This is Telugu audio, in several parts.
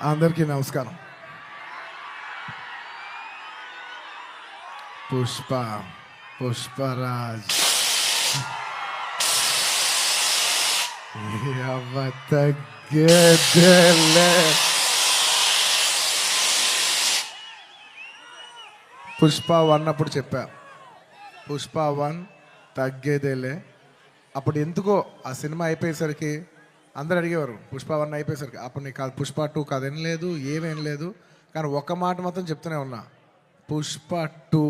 అందరికీ నమస్కారం. పుష్ప పుష్పరాజ్ తగ్గేదేలే. పుష్ప 1 అప్పుడు చెప్పా, పుష్ప 1 తగ్గేదేలే. అప్పుడు ఎందుకో ఆ సినిమా అయిపోయేసరికి అందరు అడిగేవారు, పుష్ప 1 అయిపోయేసరికి అప్పుడు నీకు కాదు, పుష్ప 2 కాదు, ఏం లేదు, ఏమేం లేదు. కానీ ఒక మాట మాత్రం చెప్తూనే ఉన్నా, పుష్ప 2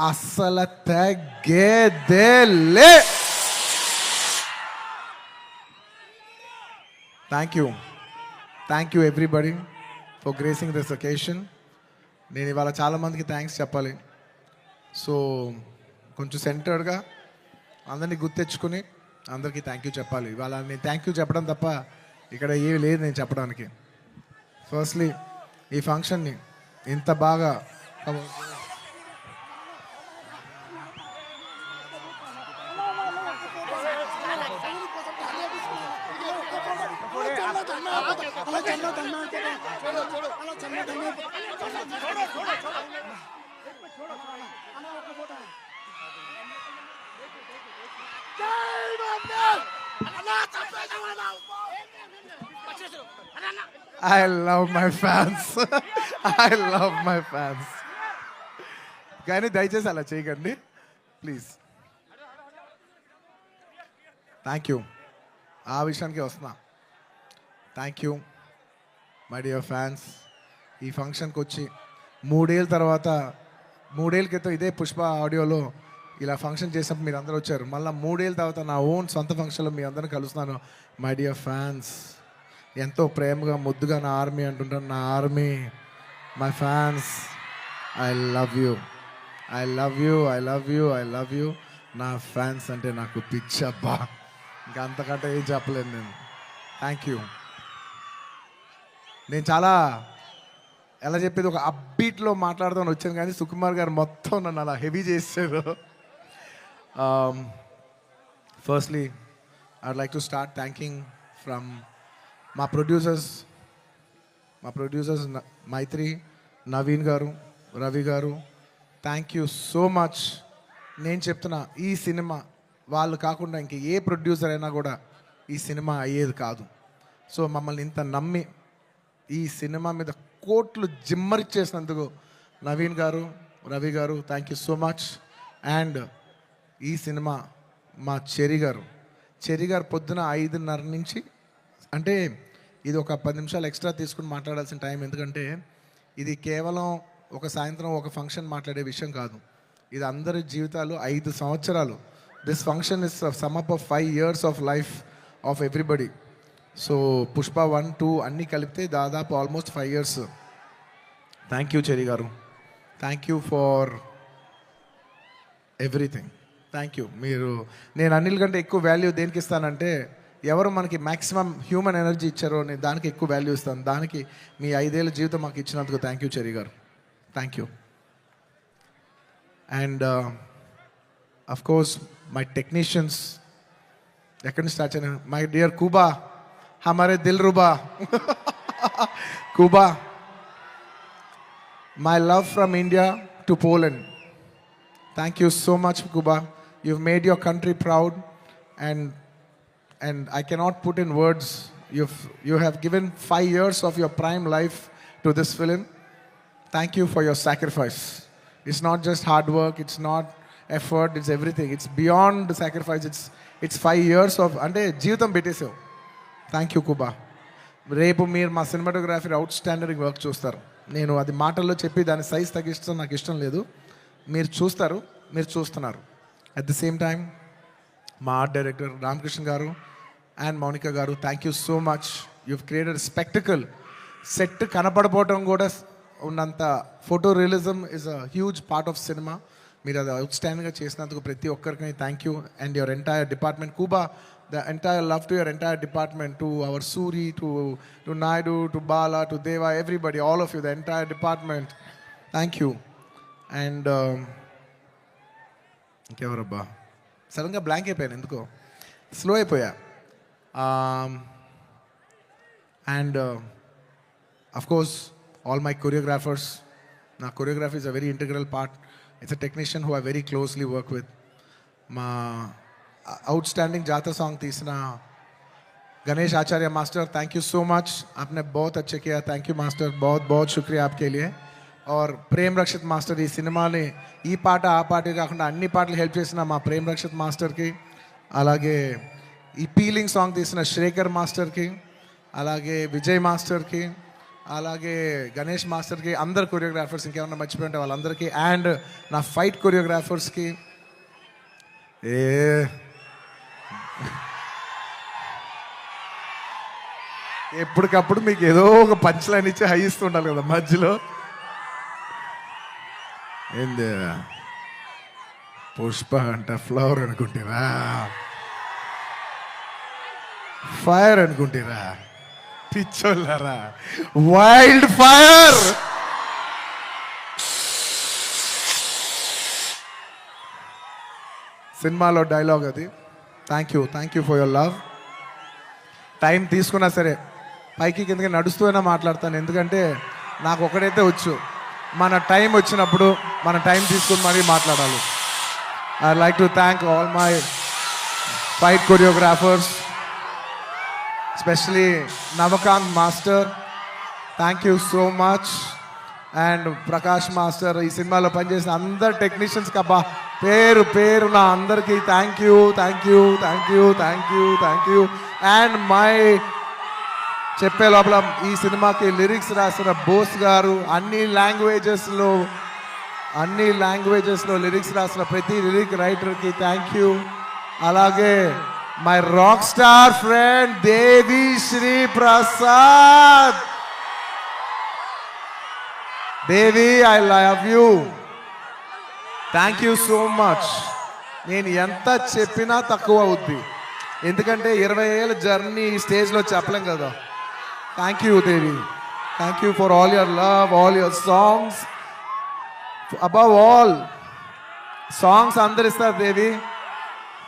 అస్సలు తగ్గేదేలే. Thank you everybody for gracing this occasion. నేను ఇవాళ చాలామందికి థ్యాంక్స్ చెప్పాలి. సో కొంచెం సెంటర్డ్గా అందరినీ గుర్తెచ్చుకుని అందరికీ థ్యాంక్ యూ చెప్పాలి. ఇవాళ నేను థ్యాంక్ యూ చెప్పడం తప్ప ఇక్కడ ఏమి లేదు నేను చెప్పడానికి. ఫస్ట్లీ ఈ ఫంక్షన్ని ఇంత బాగా I love my fans. I love my fans. కానీ దయచేసి అలా చేయకండి ప్లీజ్. Thank you. ఆ విషయానికి వస్తున్నా. Thank you my dear fans. ఈ ఫంక్షన్కి వచ్చి 3 ఏళ్ళ తర్వాత, 3 ఏళ్ళ క్రితం ఇదే పుష్ప ఆడియోలో ఇలా ఫంక్షన్ చేసినప్పుడు మీరు అందరూ వచ్చారు. మళ్ళీ 3 ఏళ్ళ తర్వాత నా ఓన్ సొంత ఫంక్షన్లో మీ అందరిని కలుస్తున్నాను. మై డియర్ ఫ్యాన్స్, ఎంతో ప్రేమగా ముద్దుగా నా ఆర్మీ అంటుంటాను. నా army, my fans, I love you, I love you, I love you, I love you. నా ఫ్యాన్స్ అంటే నాకు పిచ్చబ్బా, ఇంకా అంతకంటే ఏం చెప్పలేను నేను. Thank you. నేను చాలా ఎలా చెప్పేది, ఒక అప్బీట్లో మాట్లాడుతూ వచ్చాను, కానీ సుకుమార్ గారు మొత్తం నన్ను అలా హెవీ చేశారు. Firstly I'd like to start thanking from మా ప్రొడ్యూసర్స్ మైత్రి, నవీన్ గారు, రవి గారు. Thank you so much. నేను చెప్తున్నా, ఈ సినిమా వాళ్ళు కాకుండా ఇంక ఏ ప్రొడ్యూసర్ అయినా కూడా ఈ సినిమా అయ్యేది కాదు. సో మమ్మల్ని ఇంత నమ్మి ఈ సినిమా మీద కోట్లు జిమ్మరిచ్చేసినందుకు నవీన్ గారు, రవి గారు, thank you so much. And ఈ సినిమా మా చెరి గారు పొద్దున 5:30 నుంచి, అంటే ఇది ఒక 10 నిమిషాలు ఎక్స్ట్రా తీసుకుని మాట్లాడాల్సిన టైం, ఎందుకంటే ఇది కేవలం ఒక సాయంత్రం ఒక ఫంక్షన్ మాట్లాడే విషయం కాదు. ఇది అందరి జీవితాలు 5 సంవత్సరాలు. This function is sum up of 5 years of life of everybody. So Pushpa 1, 2 అన్నీ కలిపితే దాదాపు almost 5 years. Thank you Cherry గారు, thank you for everything. Thank you. నేను అన్నిల కంటే ఎక్కువ వాల్యూ దేనికి ఇస్తానంటే, ఎవరు మనకి మ్యాక్సిమం హ్యూమన్ ఎనర్జీ ఇచ్చారో నేను దానికి ఎక్కువ వాల్యూ ఇస్తాను. దానికి మీ 5 ఏళ్ళ జీవితం మాకు ఇచ్చినందుకు థ్యాంక్ యూ చెరి గారు, thank you. And of course my technicians, ఎక్కడి నుంచి స్టార్ట్ చేయను, మై డియర్ కూబా, హమారే దిల్ రుబా, Kuba, my love from India to Poland. Thank you so much, Kuba. You've made your country proud, and I cannot put in words. You have given 5 years of your prime life to this film. Thank you for your sacrifice. It's not just hard work, it's not effort, it's everything. It's beyond the sacrifice. It's 5 years of ante jeevitam పెట్టేసావు. Thank you, Kuba. రేపు మీరు మా సినిమాటోగ్రఫీ అవుట్ స్టాండర్డ్ వర్క్ చూస్తారు. నేను అది మాటల్లో చెప్పి దాని సైజ్ తగ్గిస్తాం నాకు ఇష్టం లేదు. మీరు చూస్తారు, మీరు చూస్తున్నారు. అట్ ది సేమ్ టైం మా ఆర్ట్ డైరెక్టర్ రామకృష్ణ గారు అండ్ మౌనిక గారు, thank you so much. You've created spectacle. Set కనపడపోవటం కూడా ఉన్నంత photo realism is a huge part of cinema. మీరు అది అవుట్ స్టాండింగ్గా చేసినందుకు ప్రతి ఒక్కరికి thank you. And your entire department, Kuba, the entire love to your entire department, to our Suri, to Naidu, to Bala, to Deva, everybody, all of you, the entire department, thank you. And ఇంకెవరబ్బా, సడన్గా బ్లాంక్ అయిపోయాను, ఎందుకో స్లో అయిపోయా. And of course, all my choreographers. Now, choreography is a very integral part. It's a technician who I very closely work with. మా outstanding जाता song तीसरा Ganesh Acharya master, thank you so much, आपने बहुत अच्छे किया. థ్యాంక్ యూ మాస్టర్, बहुत बहुत शुक्रिया आपके लिए. और ప్రేమ్ రక్షిత్ మాస్టర్ ఈ సినిమాని ఈ పాట ఆ పాట కాకుండా అన్ని పాటలు హెల్ప్ చేసిన మా ప్రేమ్ రక్షిత్ మాస్టర్కి, అలాగే ఈ పీలింగ్ సాంగ్ తీసిన శేఖర్ మాస్టర్కి, అలాగే విజయ్ మాస్టర్కి, అలాగే గణేష్ మాస్టర్కి, అందరు కొరియోగ్రాఫర్స్, ఇంకేమన్నా మర్చిపోయి ఉంటే వాళ్ళందరికీ, అండ్ నా ఫైట్ కొరియోగ్రాఫర్స్కి. ఎప్పటికప్పుడు మీకు ఏదో ఒక పంచ్ లైన్ ఇచ్చి హై ఇస్తుండాలి కదా మధ్యలో. ఏంది పుష్ప అంట ఫ్లవర్ అనుకుంటారా, ఫైర్ అనుకుంటారా, పిచ్చోళ్ళారా, వైల్డ్ ఫైర్. సినిమాలో డైలాగ్ అది. Thank you for your love. Time తీసుకున్నా సరే పైకి కిందకి నడుస్తూనే మాట్లాడతాను, ఎందుకంటే నాకు ఒకటైతే వచ్చు, మన టైం వచ్చినప్పుడు మన టైం తీసుకుని మరీ మాట్లాడాలి. I like to thank all my fight choreographers, especially Navakanth master, thank you so much. And Prakash master, ఈ సినిమాలో పనిచేసిన అందరు టెక్నీషియన్స్కి అబ్బా పేరు నా అందరికీ థ్యాంక్ యూ. అండ్ మై చెప్పే లోపల ఈ సినిమాకి లిరిక్స్ రాసిన బోస్ గారు, అన్ని లాంగ్వేజెస్లో లిరిక్స్ రాసిన ప్రతి లిరిక్ రైటర్కి థ్యాంక్ యూ. అలాగే my rock star friend Devi Sri Prasad. Devi, I love you, thank you so much. నేను ఎంత చెప్పినా తక్కువ అవుద్ది, ఎందుకంటే 20 ఏళ్ళ జర్నీ ఈ స్టేజ్లో చెప్పలేం కదా. Thank you Devi, thank you for all your love, all your songs. Above all songs అందరు ఇస్తారు దేవి,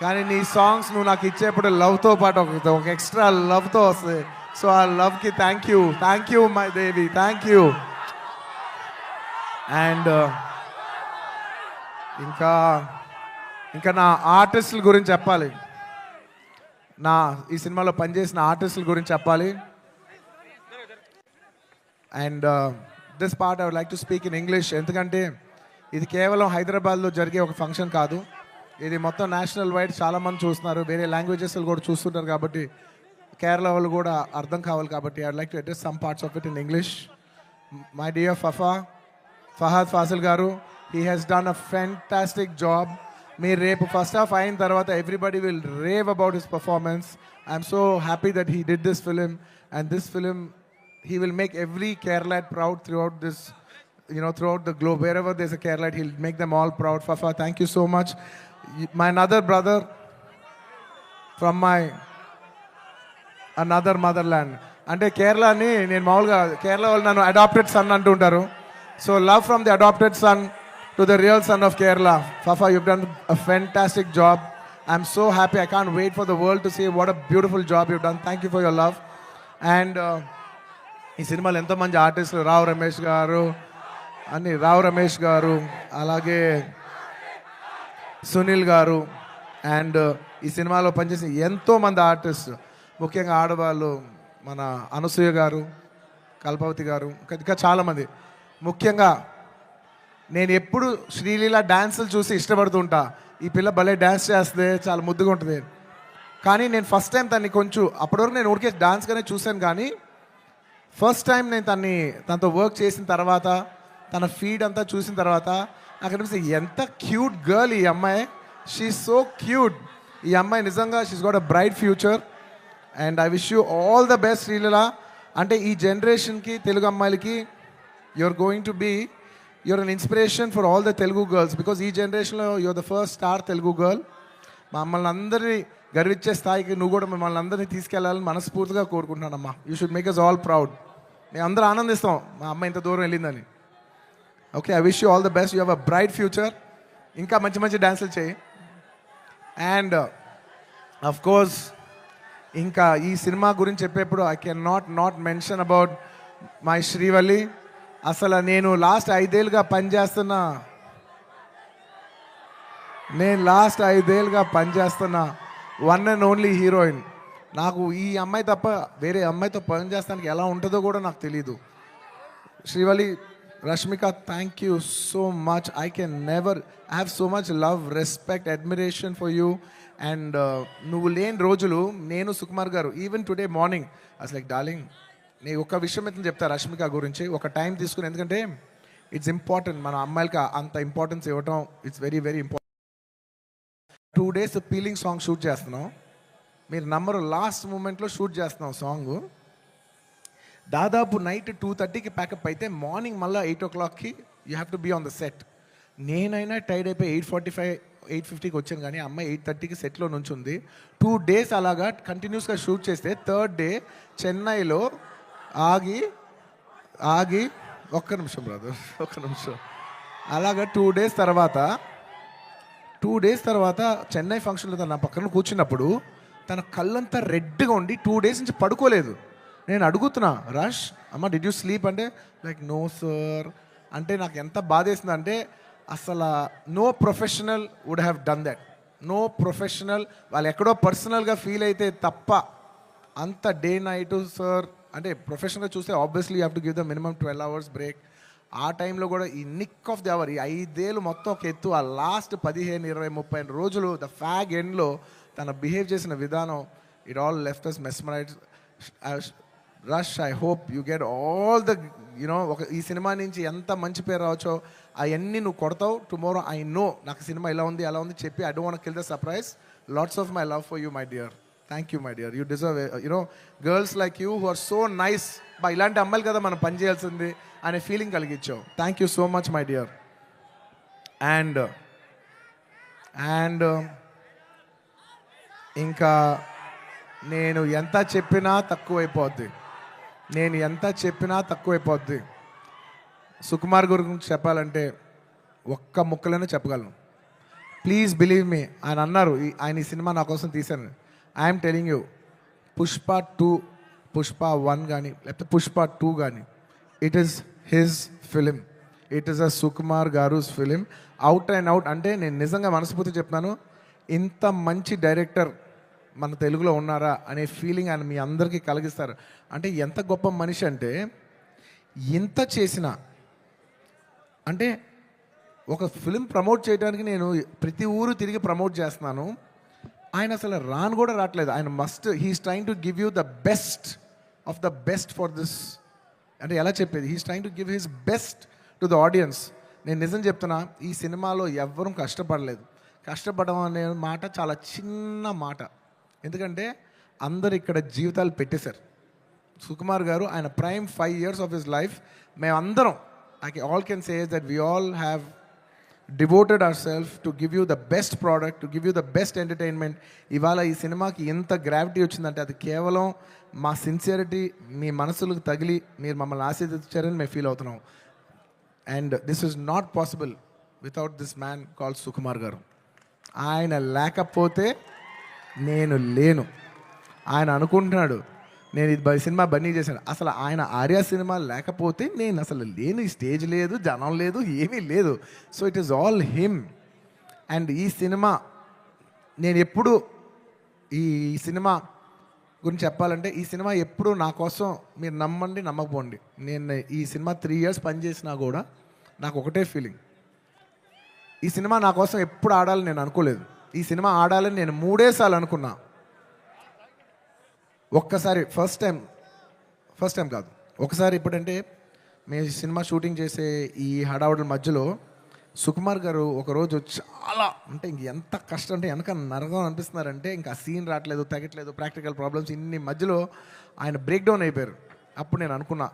కానీ నీ సాంగ్స్ నువ్వు నాకు ఇచ్చేప్పుడు లవ్తో పాటు ఒక ఎక్స్ట్రా లవ్తో వస్తుంది. సో ఆ లవ్కి thank you my Devi, thank you. And ఇంకా నా ఆర్టిస్టుల గురించి చెప్పాలి, ఈ సినిమాలో పనిచేసిన ఆర్టిస్టుల గురించి చెప్పాలి. And this part I would like to speak in English, ఎందుకంటే ఇది కేవలం హైదరాబాద్లో జరిగే ఒక ఫంక్షన్ కాదు, ఇది మొత్తం నేషనల్ వైడ్ చాలామంది చూస్తున్నారు, వేరే లాంగ్వేజెస్ కూడా చూస్తుంటారు, కాబట్టి కేరళ వాళ్ళు కూడా అర్థం కావాలి. కాబట్టి I would like to address some parts of it in English. My dear Fahadh Faasil గారు, he has done a fantastic job. మీరు రేపు ఫస్ట్ హాఫ్ అయిన తర్వాత everybody will rave about his performance. I'm so happy that he did this film, and this film he will make every Keralite proud throughout this, throughout the globe. Wherever there's a Keralite, he'll make them all proud. Fafa, thank you so much. My another brother from my another motherland. అంటే కేరళని నేను మామూలుగా కేరళ వాళ్ళు నన్ను అడాప్టెడ్ సన్ అంటుంటారు. So love from the adopted son to the real son of Kerala. Fafa, you've done a fantastic job. I'm so happy. I can't wait for the world to see what a beautiful job you've done. Thank you for your love. And ఈ సినిమాలో ఎంతోమంది ఆర్టిస్టులు, రావు రమేష్ గారు, అలాగే సునీల్ గారు, అండ్ ఈ సినిమాలో పనిచేసిన ఎంతోమంది ఆర్టిస్ట్, ముఖ్యంగా ఆడవాళ్ళు, మన అనసూయ గారు, కల్పవతి గారు, ఇంకా చాలామంది. ముఖ్యంగా నేను ఎప్పుడు శ్రీలీల డ్యాన్సులు చూసి ఇష్టపడుతుంటా, ఈ పిల్ల భలే డ్యాన్స్ చేస్తే చాలా ముద్దుగా ఉంటుంది. కానీ నేను ఫస్ట్ టైం తన్ని కొంచెం, అప్పటివరకు నేను ఊరికే డాన్స్గానే చూశాను, కానీ ఫస్ట్ టైం నేను తనతో వర్క్ చేసిన తర్వాత, తన ఫీడ్ అంతా చూసిన తర్వాత నాకు అనిపిస్తుంది ఎంత క్యూట్ గర్ల్ ఈ అమ్మాయి. She so cute. ఈ అమ్మాయి నిజంగా she's got a bright future. And I wish you all the best Sreeleela. అంటే ఈ జనరేషన్కి, తెలుగు అమ్మాయిలకి you're an inspiration for all the Telugu girls, because ఈ జనరేషన్లో you're the first star Telugu girl. మమ్మల్ని అందరినీ గర్వించే స్థాయికి నువ్వు కూడా మిమ్మల్ని అందరినీ తీసుకెళ్లాలని మనస్ఫూర్తిగా కోరుకుంటున్నానమ్మా. You should make us all proud. మేము అందరూ ఆనందిస్తాం మా అమ్మ ఇంత దూరం వెళ్ళిందని. Okay, I wish you all the best. You have a bright future. ఇంకా మంచి మంచి డ్యాన్సులు చేయి. అండ్ అఫ్ కోర్స్ ఇంకా ఈ సినిమా గురించి చెప్పేప్పుడు I can not mention about my Srivalli. అసలు నేను లాస్ట్ 5 ఏళ్ళుగా పనిచేస్తున్న వన్ అండ్ ఓన్లీ హీరోయిన్. నాకు ఈ అమ్మాయి తప్ప వేరే అమ్మాయితో పని చేస్తానికి ఎలా ఉంటుందో కూడా నాకు తెలీదు. Srivalli, Rashmika, thank you so much. I can never have so much love, respect, admiration for you. And నువ్వు లేని రోజులు నేను, సుకుమార్ గారు, ఈవెన్ టుడే మార్నింగ్ అసలు లైక్ డార్లింగ్, నేను ఒక విషయం అయితే చెప్తా రష్మిక గురించి, ఒక టైం తీసుకుని. ఎందుకంటే ఇట్స్ ఇంపార్టెంట్, మన అమ్మాయిలకి అంత ఇంపార్టెన్స్ ఇవ్వటం it's very very important. 2 days peeling song shoot చేస్తున్నాం. మీరు నంబరు లాస్ట్ మూమెంట్లో షూట్ చేస్తున్నాం సాంగ్. దాదాపు నైట్ 2:30కి ప్యాకప్ అయితే మార్నింగ్ మళ్ళీ 8 o'clockకి you have to be on the set. నేనైనా టైడ్ అయిపోయి 8:45, 8:50కి వచ్చాను, కానీ అమ్మాయి 8:30కి సెట్లో నుంచుంది. 2 days అలాగా కంటిన్యూస్గా షూట్ చేస్తే థర్డ్ డే చెన్నైలో ఆగి ఒక్క నిమిషం అలాగా 2 days తర్వాత చెన్నై ఫంక్షన్లో తన నా పక్కన కూర్చున్నప్పుడు తన కళ్ళంతా రెడ్గా ఉండి 2 days నుంచి పడుకోలేదు. నేను అడుగుతున్నా, రష్ అమ్మ డిడ్ యూ స్లీప్ అంటే లైక్ నో సార్ అంటే నాకు ఎంత బాధేసింది అంటే అసలు no professional would have done that. No professional వాళ్ళు ఎక్కడో పర్సనల్గా ఫీల్ అయితే తప్ప అంత డే నైట్ సార్ అంటే ప్రొఫెషనల్గా చూస్తే obviously you have to give the minimum 12 hours break. ఆ టైంలో కూడా ఈ నిక్ ఆఫ్ ది అవర్, ఈ 5 ఏళ్ళు మొత్తం ఒక ఎత్తు, ఆ లాస్ట్ 15, 20, 30 రోజులు ద ఫ్యాగ్ ఎండ్లో తన బిహేవ్ చేసిన విధానం, it all left us mesmerize. Rash, I hope you get all the ఈ సినిమా నుంచి ఎంత మంచి పేరు రావచ్చో అవన్నీ నువ్వు కొడతావు. టుమారో ఐ నో నాకు సినిమా ఇలా ఉంది అలా ఉంది చెప్పి I don't want kill the surprise. Lots of my love for you my dear. Thank you my dear. You deserve girls like you who are so nice. ఇలాంటి అమ్మాయిలు కదా మనం పని చేయాల్సింది అనే ఫీలింగ్ కలిగించావు. Thank you so much my dear. And ఇంకా నేను ఎంత చెప్పినా తక్కువైపోద్ది. సుకుమార్ గురించి చెప్పాలంటే ఒక్క ముక్కలోనే చెప్పగలను. Please believe me. ఆయన అన్నారు ఆయన ఈ సినిమా నా కోసం తీశాను. I'm telling you, Pushpa 2, Pushpa 1 కానీ లేకపోతే పుష్ప 2 కానీ, it is his film. It is a Sukumar గారుస్ ఫిలిం, అవుట్ అండ్ అవుట్. అంటే నేను నిజంగా మనస్ఫూర్తి చెప్తున్నాను, ఇంత మంచి డైరెక్టర్ మన తెలుగులో ఉన్నారా అనే ఫీలింగ్ ఆయన మీ అందరికీ కలిగిస్తారు. అంటే ఎంత గొప్ప మనిషి అంటే, ఇంత చేసిన అంటే ఒక ఫిలిం ప్రమోట్ చేయడానికి నేను ప్రతి ఊరు తిరిగి ప్రమోట్ చేస్తున్నాను. ఆయన అసలు రాను కూడా రావట్లేదు. ఆయన he's trying to give you the best of the best for this. అంటే ఎలా చెప్పేది, he's trying to give his best to the audience. నేను నిజం చెప్తున్నా, ఈ సినిమాలో ఎవ్వరూ కష్టపడలేదు. కష్టపడడం అనే మాట చాలా చిన్న మాట. ఎందుకంటే అందరు ఇక్కడ జీవితాలు పెట్టేశారు. సుకుమార్ గారు ఆయన prime 5 years of his life మేమందరం, I all can say that we all have devoted our self to give you the best product, to give you the best entertainment. ఇవాళ ఈ సినిమాకి ఎంత గ్రావిటీ వచ్చిందంటే అది కేవలం మా సిన్సియరిటీ మీ మనసులకు తగిలి మీరు మమ్మల్ని ఆశీర్వదించారని మేము ఫీల్ అవుతున్నాం. And this is not possible without this man called Sukumar గారు. ఆయన లేకపోతే నేను లేను. ఆయన అనుకుంటున్నాడు నేను ఇది సినిమా బన్నీ చేశాను. అసలు ఆయన ఆర్య సినిమా లేకపోతే నేను అసలు లేను. ఈ స్టేజ్ లేదు, జనం లేదు, ఏమీ లేదు. So it is all him. And ఈ సినిమా నేను ఎప్పుడు ఈ సినిమా గురించి చెప్పాలంటే, ఈ సినిమా ఎప్పుడు నా కోసం, మీరు నమ్మండి నమ్మకపోండి, నేను ఈ సినిమా 3 years పనిచేసినా కూడా నాకు ఒకటే ఫీలింగ్, ఈ సినిమా నా కోసం ఎప్పుడు ఆడాలని నేను అనుకోలేదు. ఈ సినిమా ఆడాలని నేను 3 సార్లు అనుకున్నా. ఒక్కసారి ఫస్ట్ టైం కాదు, ఒకసారి ఇప్పుడంటే మేము సినిమా షూటింగ్ చేసే ఈ హడావుడి మధ్యలో సుకుమార్ గారు ఒకరోజు చాలా అంటే ఇంక ఎంత కష్టం అంటే వెనక నరకం అనిపిస్తున్నారంటే ఇంకా సీన్ రావట్లేదు, తగ్గట్లేదు, ప్రాక్టికల్ ప్రాబ్లమ్స్, ఇన్ని మధ్యలో ఆయన బ్రేక్ డౌన్ అయిపోయారు. అప్పుడు నేను అనుకున్నా,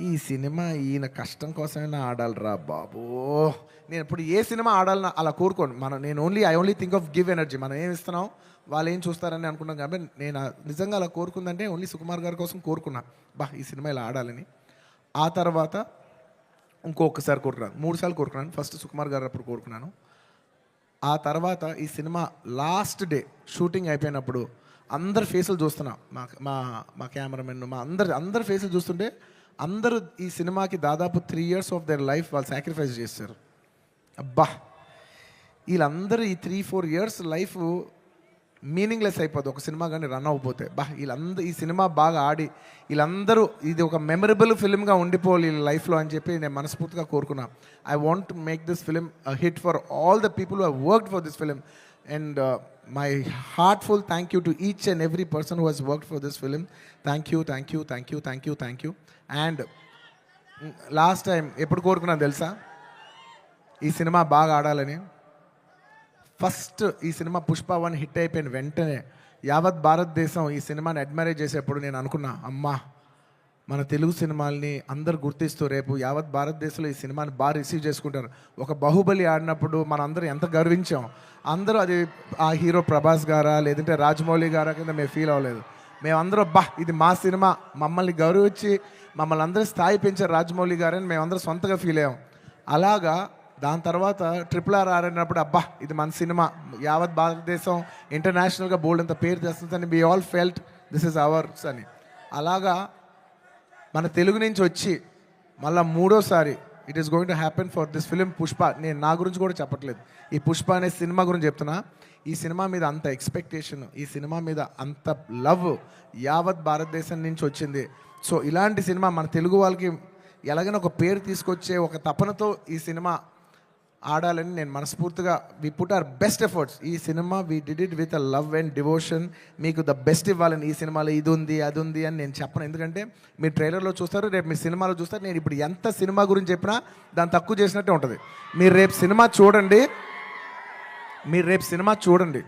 ఈ సినిమా ఈయన కష్టం కోసమైనా ఆడాలిరా బాబో. నేను ఇప్పుడు ఏ సినిమా ఆడాలన్నా అలా కోరుకోండి. I only think of give energy. మనం ఏమి ఇస్తున్నాం, వాళ్ళు ఏం చూస్తారని అనుకున్నాం. కాబట్టి నేను నిజంగా అలా కోరుకుందంటే ఓన్లీ సుకుమార్ గారి కోసం కోరుకున్నా, ఈ సినిమా ఇలా ఆడాలని. ఆ తర్వాత ఇంకొకసారి కోరుకున్నాను, 3 సార్లు కోరుకున్నాను. ఫస్ట్ సుకుమార్ గారు అప్పుడు కోరుకున్నాను. ఆ తర్వాత ఈ సినిమా లాస్ట్ డే షూటింగ్ అయిపోయినప్పుడు అందరి ఫేసులు చూస్తున్నా, మా మా మా కెమెరామెన్, మా అందరి ఫేసులు చూస్తుంటే అందరూ ఈ సినిమాకి దాదాపు 3 years ఆఫ్ దర్ లైఫ్ వాళ్ళు సాక్రిఫైస్ చేస్తారు. అబ్బా, వీళ్ళందరూ ఈ 3-4 years లైఫ్ మీనింగ్లెస్ అయిపోద్ది ఒక సినిమా కానీ రన్ అవ్వకపోతే. వీళ్ళందరూ ఈ సినిమా బాగా ఆడి వీళ్ళందరూ ఇది ఒక మెమరబుల్ ఫిల్మ్గా ఉండిపోవాలి వీళ్ళ లైఫ్లో అని చెప్పి నేను మనస్ఫూర్తిగా కోరుకున్నా. I want to make this film hit for all the people who have worked for this film. And my heartful thank you to each and every person who has worked for this film. Thank you, thank you, thank you, thank you, thank you. And last time ఎప్పుడు కోరుకున్నాను తెలుసా ఈ సినిమా బాగా ఆడాలని? ఫస్ట్ ఈ సినిమా పుష్ప 1 హిట్ అయిపోయిన వెంటనే యావత్ భారతదేశం ఈ సినిమాని అడ్మైర్ చేసేప్పుడు నేను అనుకున్నా, అమ్మా మన తెలుగు సినిమాల్ని అందరు గుర్తిస్తూ రేపు యావత్ భారతదేశంలో ఈ సినిమాని బాగా రిసీవ్ చేసుకుంటారు. ఒక బాహుబలి ఆడినప్పుడు మనందరం ఎంత గర్వించాం. అందరూ అది ఆ హీరో ప్రభాస్ గారా లేదంటే రాజమౌళి గారా కింద మేము ఫీల్ అవ్వలేదు. మేమందరం ఇది మా సినిమా, మమ్మల్ని గౌరవించి మమ్మల్ని అందరూ స్థాయి పెంచారు రాజమౌళి గారని మేమందరం సొంతగా ఫీల్ అయ్యాం. అలాగా దాని తర్వాత RRR ఆడినప్పుడు ఇది మన సినిమా, యావత్ భారతదేశం ఇంటర్నేషనల్గా బోల్డ్ అంత పేరు తెస్తుందని we all felt this is ours అని. అలాగా మన తెలుగు నుంచి వచ్చి మళ్ళీ 3వసారి it is going to happen for this film Pushpa. నేను నా గురించి కూడా చెప్పట్లేదు, ఈ పుష్ప అనే సినిమా గురించి చెప్తున్నా. ఈ సినిమా మీద అంత ఎక్స్పెక్టేషన్, ఈ సినిమా మీద అంత లవ్ యావత్ భారతదేశం నుంచి వచ్చింది. సో ఇలాంటి సినిమా మన తెలుగు వాళ్ళకి ఎలాగైనా ఒక పేరు తీసుకొచ్చే ఒక తపనతో ఈ సినిమా ఆడాలని నేను మనస్ఫూర్తిగా we put our best efforts. ఈ సినిమా we did it with a love and devotion. మీకు ద బెస్ట్ ఇవ్వాలని ఈ సినిమాలో ఇది ఉంది అది ఉంది అని నేను చెప్పను, ఎందుకంటే మీరు ట్రైలర్లో చూస్తారు, రేపు మీ సినిమాలో చూస్తారు. నేను ఇప్పుడు ఎంత సినిమా గురించి చెప్పినా దాన్ని తక్కువ చేసినట్టే ఉంటుంది. మీరు రేపు సినిమా చూడండి.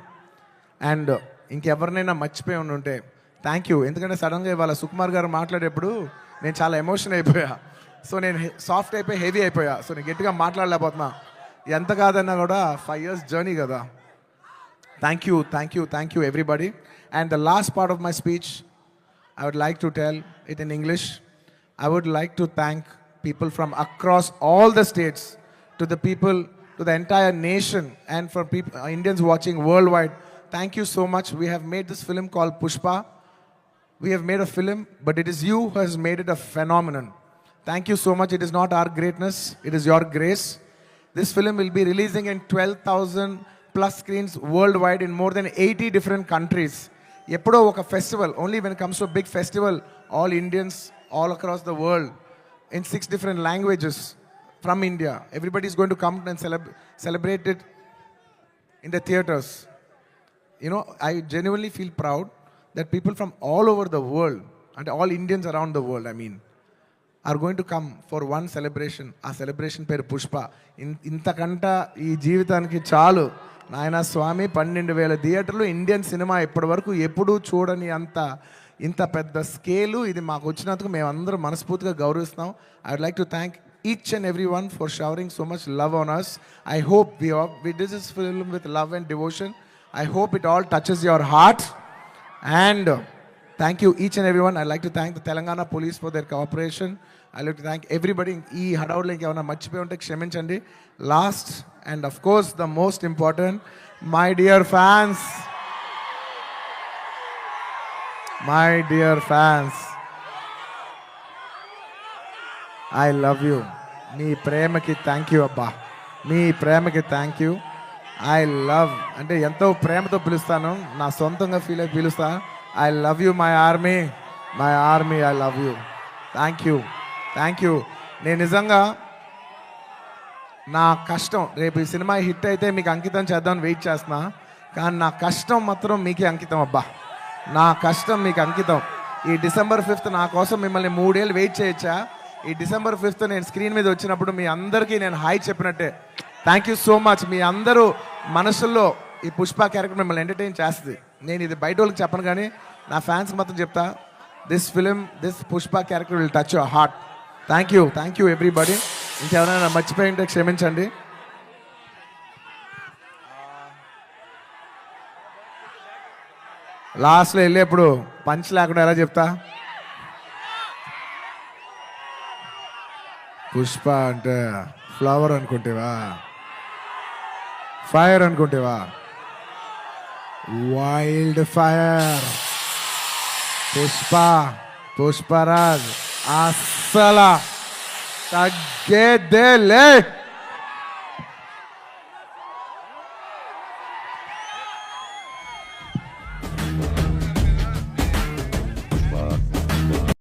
అండ్ ఇంకెవరినైనా మర్చిపోయి ఉంటే థ్యాంక్ యూ, ఎందుకంటే సడన్గా ఇవాళ సుకుమార్ గారు మాట్లాడేప్పుడు నేను చాలా ఎమోషన్ అయిపోయా. సో నేను సాఫ్ట్ అయిపోయి హెవీ అయిపోయా. సో నేను గట్టిగా మాట్లాడలేకపోతున్నా. ఎంత కాదన్నా కూడా 5 years జర్నీ కదా. Thank you, thank you, thank you everybody. And the last part of my speech I would like to tell it in English. I would like to thank people from across all the states, to the people, to the entire nation, and for people, Indians watching worldwide. Thank you so much. We have made this film called Pushpa. We have made a film, but it is you who has made it a phenomenon. Thank you so much. It is not our greatness, it is your grace. This film will be releasing in 12,000 plus screens worldwide in more than 80 different countries. Eppudo oka festival, only when it comes to a big festival, all Indians all across the world in 6 different languages from India, everybody is going to come and celebrate it in the theaters. You know, I genuinely feel proud that people from all over the world, and all Indians around the world, I mean, are going to come for one celebration. ఆ సెలబ్రేషన్ పేరు పుష్ప. ఇంతకంట ఈ జీవితానికి చాలు నాయనా స్వామి. 12,000 థియేటర్లు, ఇండియన్ సినిమా ఇప్పటి వరకు ఎప్పుడూ చూడని ఇంత పెద్ద స్కేలు ఇది మాకు వచ్చినందుకు మేమందరం మనస్ఫూర్తిగా గౌరవిస్తున్నాం. I would like to thank each and everyone for showering so much love on us. I hope we did this film with love and devotion. I hope it all touches your heart. And thank you each and everyone. I'd like to thank the Telangana police for their cooperation. I'd like to thank everybody. ఈ హడావుడిలో ఇంకేమైనా మర్చిపోయి ఉంటే క్షమించండి. Last and of course the most important, my dear fans. My dear fans, I love you. మీ ప్రేమకి థ్యాంక్ యూ అబ్బా, మీ ప్రేమకి థ్యాంక్ యూ. ఐ లవ్ అంటే ఎంతో ప్రేమతో పిలుస్తాను, నా సొంతంగా ఫీల్ అయి పిలుస్తా. I love you my army, my army, I love you. Thank you, thank you. నేను నిజంగా నా కష్టం రేపు ఈ సినిమా హిట్ అయితే మీకు అంకితం చేద్దామని వెయిట్ చేస్తున్నా, కానీ నా కష్టం మాత్రం మీకే అంకితం అబ్బా. నా కష్టం మీకు అంకితం. ఈ December 5th నా కోసం మిమ్మల్ని 3 ఏళ్ళు వెయిట్ చేయొచ్చా? ఈ December 5th నేను స్క్రీన్ మీద వచ్చినప్పుడు మీ అందరికీ నేను హాయ్ చెప్పినట్టే. Thank you so much. మీ అందరూ మనసుల్లో ఈ పుష్ప క్యారెక్టర్ మిమ్మల్ని ఎంటర్టైన్ చేస్తుంది. నేను ఇది బయట వాళ్ళకి చెప్పను, కానీ నా ఫ్యాన్స్కి మాత్రం చెప్తా, this film, this Pushpa character will touch your heart. Thank you everybody. ఇంకెవరైనా మర్చిపోయి ఉంటే క్షమించండి. లాస్ట్లో వెళ్ళేప్పుడు పంచ్ లేకుండా ఎలా చెప్తా? పుష్ప అంటే ఫ్లవర్ అనుకుంటేవా, ఫైర్ అనుకుంటేవా? Wild fire. పుష్పరాజ్ అస్సలా తగ్గేదేలే.